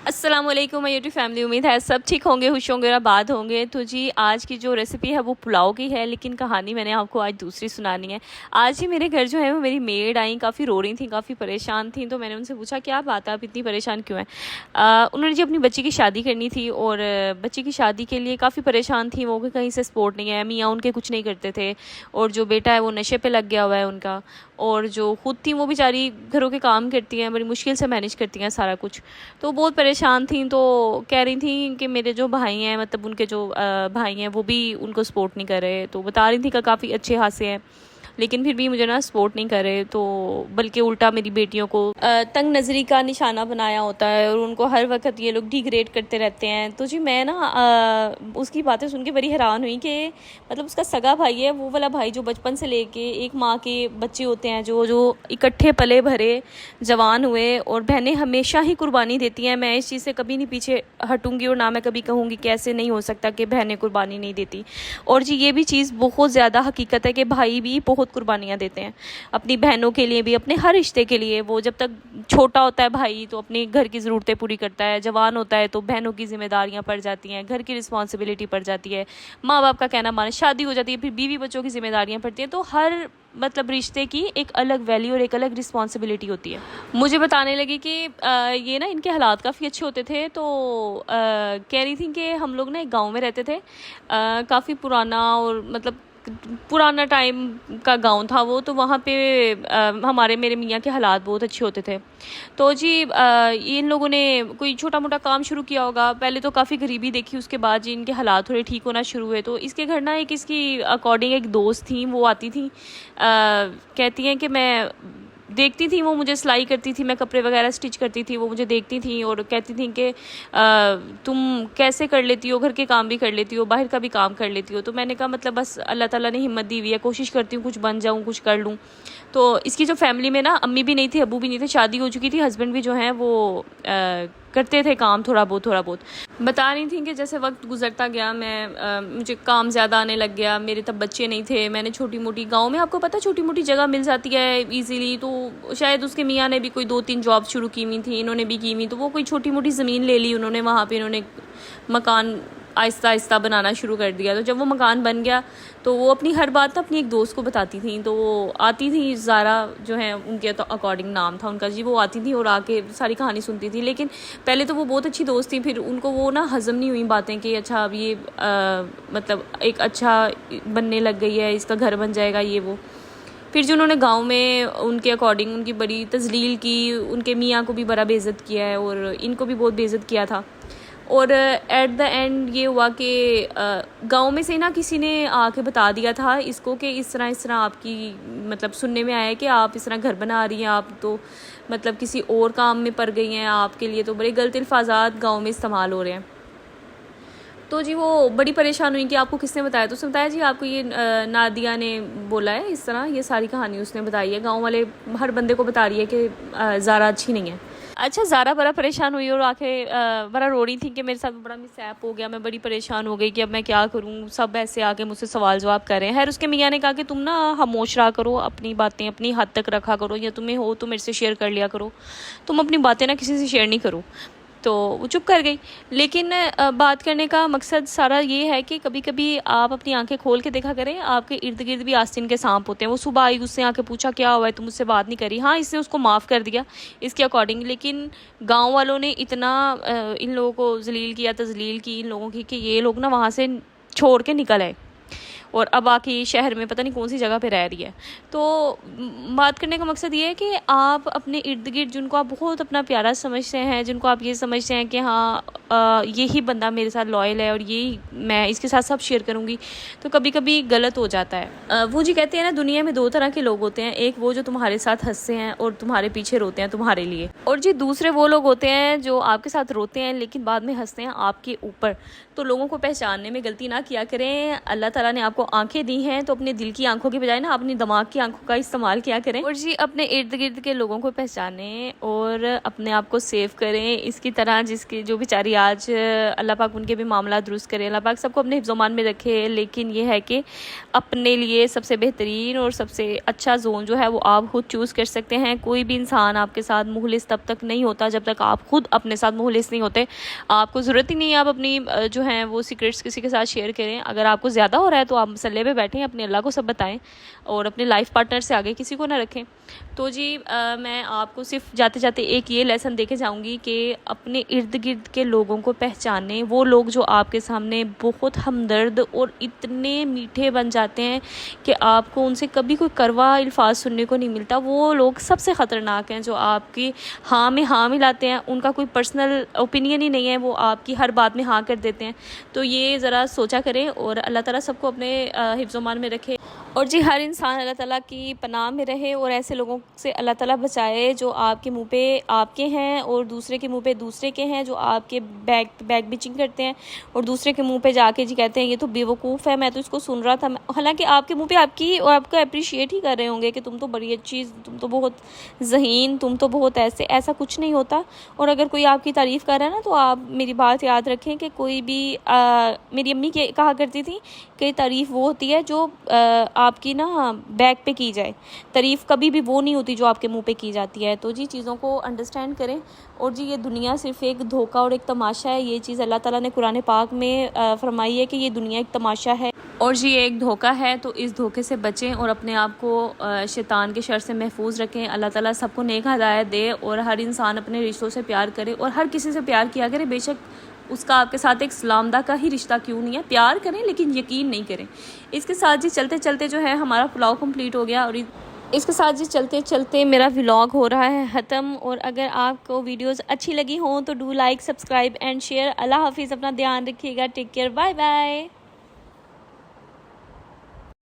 अस्सलाम वालेकुम my YouTube family. उम्मीद है सब ठीक होंगे, खुश होंगे और आबाद होंगे। तो जी आज की जो रेसिपी है वो पुलाव की है, लेकिन कहानी मैंने आपको आज दूसरी सुनानी है। आज ही मेरे घर जो है वो मेरी मेड आई, काफ़ी रो रही थी, काफ़ी परेशान थी। तो मैंने उनसे पूछा क्या बात है, आप इतनी परेशान क्यों हैं। उन्होंने जी अपनी बच्ची की शादी करनी थी और बच्ची की शादी के लिए काफ़ी परेशान थी वो कि कहीं से सपोर्ट नहीं है, मियाँ उनके कुछ नहीं करते थे और जो बेटा है वो नशे पर लग गया हुआ है उनका, और जो खुद थी वो बेचारी घरों के काम करती हैं, बड़ी मुश्किल से मैनेज करती हैं सारा कुछ। तो बहुत परेशान थी, तो कह रही थी कि मेरे जो भाई हैं, मतलब उनके जो भाई हैं वो भी उनको सपोर्ट नहीं कर रहे। तो बता रही थी कि काफ़ी अच्छे खासे हैं लेकिन फिर भी मुझे ना सपोर्ट नहीं करे, तो बल्कि उल्टा मेरी बेटियों को तंग नज़री का निशाना बनाया होता है और उनको हर वक्त ये लोग डिग्रेड करते रहते हैं। तो जी मैं ना उसकी बातें सुन के बड़ी हैरान हुई कि मतलब उसका सगा भाई है, वो वाला भाई जो बचपन से लेके एक माँ के बच्चे होते हैं, जो जो इकट्ठे पले भरे जवान हुए, और बहनें हमेशा ही कुर्बानी देती हैं। मैं इस चीज़ से कभी नहीं पीछे हटूँगी और ना मैं कभी कहूँगी कि ऐसे नहीं हो सकता कि बहनें कुर्बानी नहीं देती। और जी ये भी चीज़ बहुत ज़्यादा हकीकत है कि भाई भी बहुत कुर्बानियाँ देते हैं अपनी बहनों के लिए भी, अपने हर रिश्ते के लिए। वो जब तक छोटा होता है भाई तो अपने घर की ज़रूरतें पूरी करता है, जवान होता है तो बहनों की जिम्मेदारियाँ पड़ जाती हैं, घर की रिस्पॉन्सिबिलिटी पड़ जाती है, माँ बाप का कहना माने, शादी हो जाती है, फिर बीवी बच्चों की जिम्मेदारियाँ पड़ती हैं। तो हर मतलब रिश्ते की एक अलग वैल्यू और एक अलग रिस्पॉन्सिबिलिटी होती है। मुझे बताने लगी कि ये ना इनके हालात काफ़ी अच्छे होते थे। तो कह रही थी कि हम लोग ना एक गांव में रहते थे, काफ़ी पुराना और मतलब पुराना टाइम का गांव था वो। तो वहाँ पे हमारे मेरे मियाँ के हालात बहुत अच्छे होते थे। तो जी इन लोगों ने कोई छोटा मोटा काम शुरू किया होगा, पहले तो काफ़ी गरीबी देखी, उसके बाद जी इनके हालात थोड़े ठीक होना शुरू हुए। तो इसके घर ना एक इसकी अकॉर्डिंग एक दोस्त थी, वो आती थी, कहती हैं कि मैं देखती थी, वो मुझे सिलाई करती थी, मैं कपड़े वगैरह स्टिच करती थी, वो मुझे देखती थी और कहती थी कि तुम कैसे कर लेती हो, घर के काम भी कर लेती हो, बाहर का भी काम कर लेती हो। तो मैंने कहा मतलब बस अल्लाह ताला ने हिम्मत दी हुई है, कोशिश करती हूँ कुछ बन जाऊँ, कुछ कर लूँ। तो इसकी जो फैमिली में ना अम्मी भी नहीं थी, अबू भी नहीं थे, शादी हो चुकी थी, हस्बैंड भी जो हैं वो करते थे काम थोड़ा बहुत। बता रही थी कि जैसे वक्त गुजरता गया मैं मुझे काम ज़्यादा आने लग गया, मेरे तब बच्चे नहीं थे, मैंने छोटी मोटी गांव में, आपको पता छोटी मोटी जगह मिल जाती है इजीली। तो शायद उसके मियाँ ने भी कोई 2-3 जॉब शुरू की हुई थी, इन्होंने भी की हुई, तो वो कोई छोटी मोटी ज़मीन ले ली उन्होंने, वहाँ पर इन्होंने मकान आहिस्ता आहिस्ता बनाना शुरू कर दिया। तो जब वो मकान बन गया तो वो अपनी हर बात अपनी एक दोस्त को बताती थी। तो वो आती थी, ज़ारा जो है उनके तो अकॉर्डिंग नाम था उनका जी, वो आती थी और आके सारी कहानी सुनती थी। लेकिन पहले तो वो बहुत अच्छी दोस्त थी, फिर उनको वो ना हज़म नहीं हुई बातें कि अच्छा अब ये मतलब एक अच्छा बनने लग गई है, इसका घर बन जाएगा ये वो। फिर जो उन्होंने गांव में उनके अकॉर्डिंग उनकी बड़ी तजलील की, उनके मियाँ को भी बड़ा बेइज्जत किया है और इनको भी बहुत बेइज्जत किया था। और एट द एंड ये हुआ कि गांव में से ना किसी ने आके बता दिया था इसको कि इस तरह आपकी मतलब सुनने में आया है कि आप इस तरह घर बना रही हैं, आप तो मतलब किसी और काम में पड़ गई हैं, आपके लिए तो बड़े गलत अल्फाजात गांव में इस्तेमाल हो रहे हैं। तो जी वो बड़ी परेशान हुई कि आपको किसने बताया। तो उसने बताया जी आपको ये नादिया ने बोला है, इस तरह ये सारी कहानी उसने बताई है, गांव वाले हर बंदे को बता रही है कि ज़ारा अच्छी नहीं है। अच्छा ज़ारा बड़ा परेशान हुई और आके बड़ा रो रही थी कि मेरे साथ बड़ा मिसहैप हो गया, मैं बड़ी परेशान हो गई कि अब मैं क्या करूं, सब ऐसे आके मुझसे सवाल जवाब कर रहे हैं। खैर उसके मियाँ ने कहा कि तुम ना खामोश रहा करो, अपनी बातें अपनी हद तक रखा करो, या तुम्हें हो तो मेरे से शेयर कर लिया करो, तुम अपनी बातें ना किसी से शेयर नहीं करो। तो वो चुप कर गई। लेकिन बात करने का मकसद सारा ये है कि कभी कभी आप अपनी आंखें खोल के देखा करें, आपके इर्द गिर्द भी आस्तीन के सांप होते हैं। वो सुबह आई, उससे आके पूछा क्या हुआ है, तुम मुझसे बात नहीं करी, हाँ इसने उसको माफ़ कर दिया इसके अकॉर्डिंग, लेकिन गांव वालों ने इतना इन लोगों को जलील किया, तजलील की इन लोगों की कि ये लोग ना वहाँ से छोड़ के निकल आए और अब आके शहर में पता नहीं कौन सी जगह पे रह रही है। तो बात करने का मकसद ये है कि आप अपने इर्द गिर्द जिनको आप बहुत अपना प्यारा समझते हैं, जिनको आप ये समझते हैं कि हाँ यही बंदा मेरे साथ लॉयल है और यही मैं इसके साथ सब शेयर करूँगी, तो कभी कभी गलत हो जाता है। वो जी कहते हैं ना दुनिया में 2 तरह के लोग होते हैं, एक वो जो तुम्हारे साथ हंसते हैं और तुम्हारे पीछे रोते हैं तुम्हारे लिए, और जी दूसरे वो लोग होते हैं जो आपके साथ रोते हैं लेकिन बाद में हंसते हैं आपके ऊपर। तो लोगों को पहचानने में गलती ना किया करें, अल्लाह ताला ने आपको आपको आंखें दी हैं तो अपने दिल की आंखों की बजाय ना अपनी दिमाग की आंखों का इस्तेमाल किया करें। और जी अपने इर्द गिर्द के लोगों को पहचानें और अपने आप को सेव करें इसकी तरह जिसकी जो बेचारी आज अल्लाह पाक उनके भी मामला दुरुस्त करे, अल्लाह पाक सबको अपने हिफ्ज़-ओ-मान में रखे। लेकिन ये है कि अपने लिए सबसे बेहतरीन और सबसे अच्छा जोन जो है वो आप खुद चूज़ कर सकते हैं। कोई भी इंसान आपके साथ मुखलिस तब तक नहीं होता जब तक आप खुद अपने साथ मुखलिस नहीं होते। आपको ज़रूरत ही नहीं है आप अपनी जो है वो सीक्रेट्स किसी के साथ शेयर करें। अगर आपको ज़्यादा हो रहा है तो आप मसल्ले पे बैठें, अपने अल्लाह को सब बताएं और अपने लाइफ पार्टनर से आगे किसी को ना रखें। तो जी मैं आपको सिर्फ जाते जाते एक ये लेसन देके जाऊंगी कि अपने इर्द गिर्द के लोगों को पहचानें। वो लोग जो आपके सामने बहुत हमदर्द और इतने मीठे बन जाते हैं कि आपको उनसे कभी कोई कड़वा अल्फाज सुनने को नहीं मिलता, वो लोग सबसे ख़तरनाक हैं। जो आपकी हाँ में हाँ मिलाते हैं, उनका कोई पर्सनल ओपिनियन ही नहीं है, वो आपकी हर बात में हाँ कर देते हैं। तो ये ज़रा सोचा करें और अल्लाह ताला सबको अपने हिफ्ज़-ओ-मान में रखे और जी हर इंसान अल्लाह ताला की पनाह में रहे और ऐसे लोगों से अल्लाह ताला बचाए जो आपके मुंह पे आपके हैं और दूसरे के मुंह पे दूसरे के हैं, जो आपके बैक बिचिंग करते हैं और दूसरे के मुंह पे जाके जी कहते हैं ये तो बेवकूफ़ है, मैं तो इसको सुन रहा था। हालांकि आपके मुंह पे आपकी और आपको अप्रिशिएट ही कर रहे होंगे कि तुम तो बड़ी अच्छी, तुम तो बहुत ज़हीन, तुम तो बहुत ऐसा कुछ नहीं होता। और अगर कोई आपकी तारीफ़ कर रहा है ना तो आप मेरी बात याद रखें कि कोई भी मेरी अम्मी कहा करती थी कि तारीफ़ वो होती है जो आपकी ना बैक पे की जाए, तारीफ़ कभी भी वो नहीं होती जो आपके मुंह पे की जाती है। तो जी चीज़ों को अंडरस्टैंड करें। और जी ये दुनिया सिर्फ़ एक धोखा और एक तमाशा है, ये चीज़ अल्लाह ताला ने कुरान पाक में फरमाई है कि ये दुनिया एक तमाशा है और जी ये एक धोखा है। तो इस धोखे से बचें और अपने आप को शैतान के शर से महफूज रखें। अल्लाह ताला सबको नेक हिदायत दे और हर इंसान अपने रिश्तों से प्यार करे और हर किसी से प्यार किया करे, बेशक उसका आपके साथ एक सलामदा का ही रिश्ता क्यों नहीं है, प्यार करें लेकिन यकीन नहीं करें। इसके साथ जी चलते चलते जो है हमारा पुलाव कंप्लीट हो गया और इसके साथ जी चलते चलते मेरा व्लॉग हो रहा है ख़त्म। और अगर आपको वीडियोस अच्छी लगी हों तो do like, subscribe and share. अल्लाह हाफिज़, अपना ध्यान रखिएगा, टेक केयर, बाय बाय।